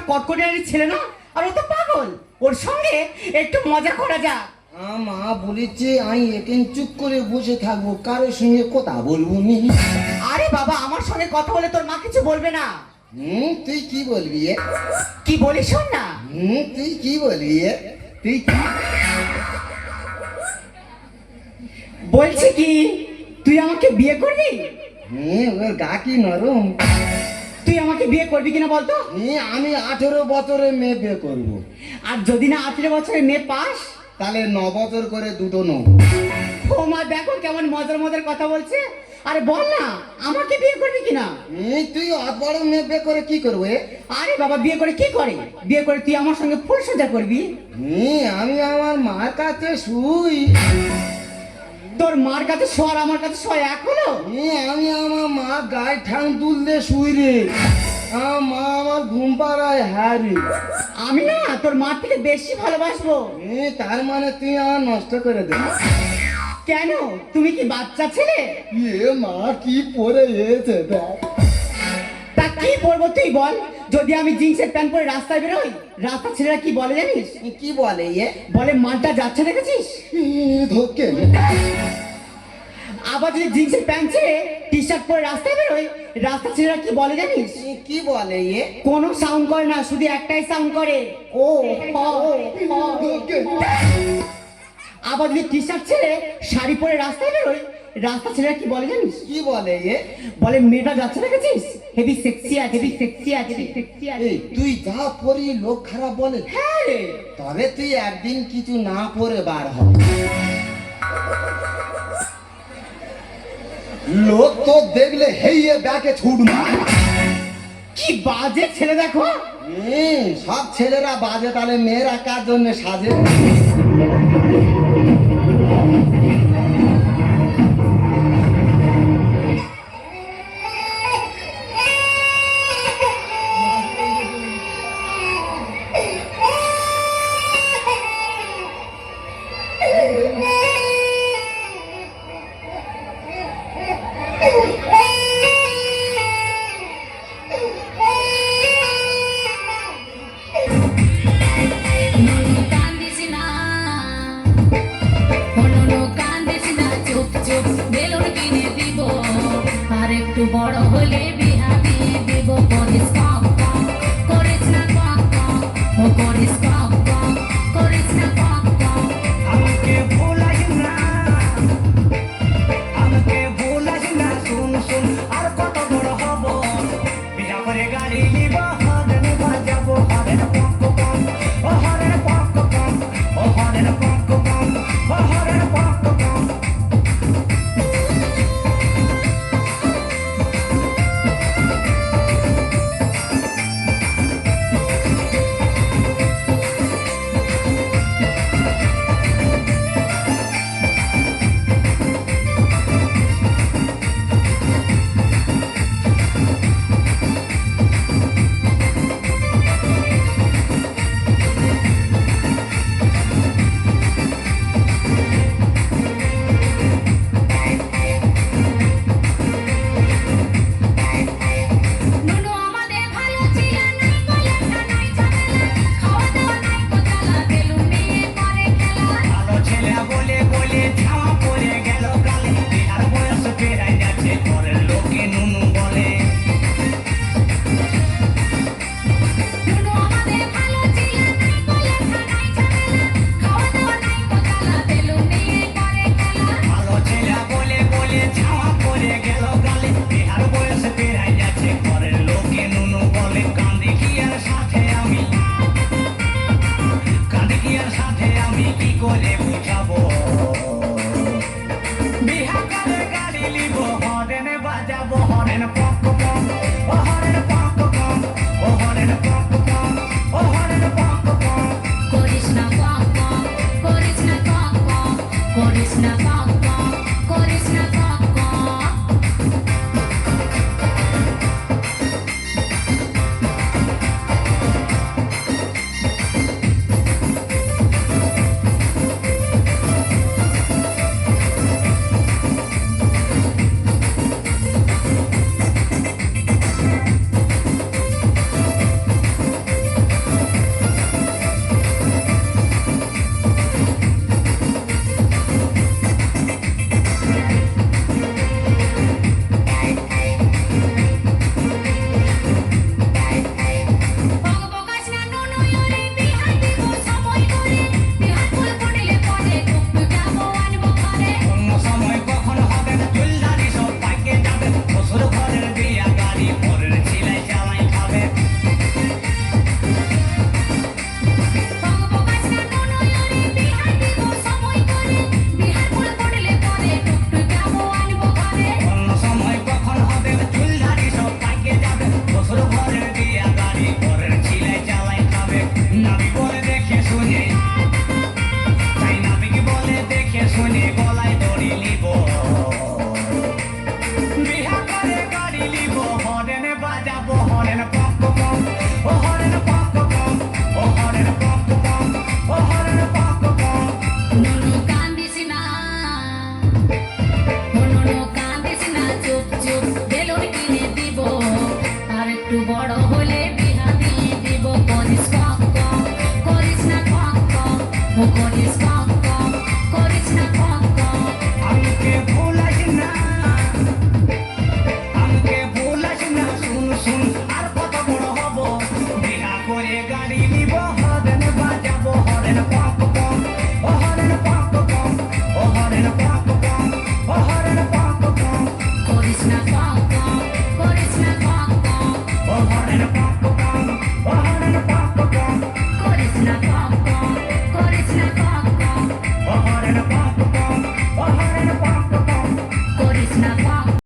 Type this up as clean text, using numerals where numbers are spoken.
কটকটিয়ারি ছেলে না, আর ও তো পাগল। ওর সঙ্গে একটু মজা করা যাক। মা বলেছে আমি এখানে চুপ করে বসে থাকবো, কারোর সঙ্গে কথা বলবো নি। আরে বাবা, আমার সঙ্গে কথা বলে তোর মা কিছু বলবে না। তুই কি বলবি? কি বলিস শোন না। তুই কি বলবি? তুই কি বলছি কি, তুই আমাকে বিয়ে করবি? ওর গা কি নরম। তুই আমাকে বিয়ে করবি কিনা বলতো? আমি 18 বছরের মেয়ে বিয়ে করবো। আর যদি না 18 বছরের মেয়ে পাস, তাহলে 9 বছর করে দুটো নো। ও মা, দেখো কেমন মজার মজার কথা বলছে। আরে বল না, আমাকে বিয়ে করবি কিনা? তুই অত বড় মেয়ে বিয়ে করে কি করবে? আরে বাবা, বিয়ে করে কি করে? বিয়ে করে তুই আমার সঙ্গে ফুল সজ্জা করবি। আমি আমার মার কাছে শুই। তোর মার কাছে শোয়ার আমার কাছে শোয়া এক হলো? আমি আমার মা গায়ে ঠাং তুললে শুই রে। আমার মা আমার ঘুম পাড়ায় হারি। আমি না তোর মার থেকে বেশি ভালোবাসবো। তার মানে তুই আমার নষ্ট করে দে। কেন, তুমি কি বাচ্চা ছেলে? মা কি পরে এসেছে দেখ। তা কি পরবো তুই বল? যদি আমি জিন্সের প্যান্ট পরে রাস্তায় বেরোই, রাস্তা ছেলেরা কি বলে জানিস? কি বলে? বলে মালটা যাচ্ছে, দেখেছিস? ধোকে। আবার যদি জিন্সের প্যান্ট ছেড়ে টি শার্ট পরে রাস্তায় বেরোই, রাস্তা ছেলেরা কি বলে জানিস? কি বলে? কোনো সাউন্ড করে না, শুধু একটাই সাউন্ড করে, ও আবার যদি টি শার্ট ছেড়ে শাড়ি পরে রাস্তায় বেরোই, রাস্তা ছেলেরা কি বলে জানিস? কি বলে? বলে মেয়েটা যাচ্ছে, দেখেছিস? হেভি সেক্সি আছে, হেভি সেক্সি আছে, হেভি সেক্সি আছে। তুই যা পরি লোক খারাপ বলে। হ্যাঁ রে। তবে তুই একদিন কিছু না পরে বার হ, লোক তো দেখলে হেইয়ে ব্যাকে ছুট মার। কি বাজে ছেলে দেখো। সব ছেলেরা বাজে, তাহলে মেয়েরা কার জন্য সাজে? একটু বড় হলে বিয়া দিয়ে দেব। করিস কম কম, করিস না কম কম, ও করিস কম কম, করিস না কম কম। আমাকে ভুলাস না, আমাকে ভুলাস না, শুন শুন আর কত বড় হব, বিয়া করে গাড়ি নিব, হরেন বাজাবো, হরেন পঙ্ক পঙ্ক, ও হরেন পঙ্ক পঙ্ক, ও হরেন পঙ্ক পঙ্ক, ও হরেন পঙ্ক পঙ্ক। না পক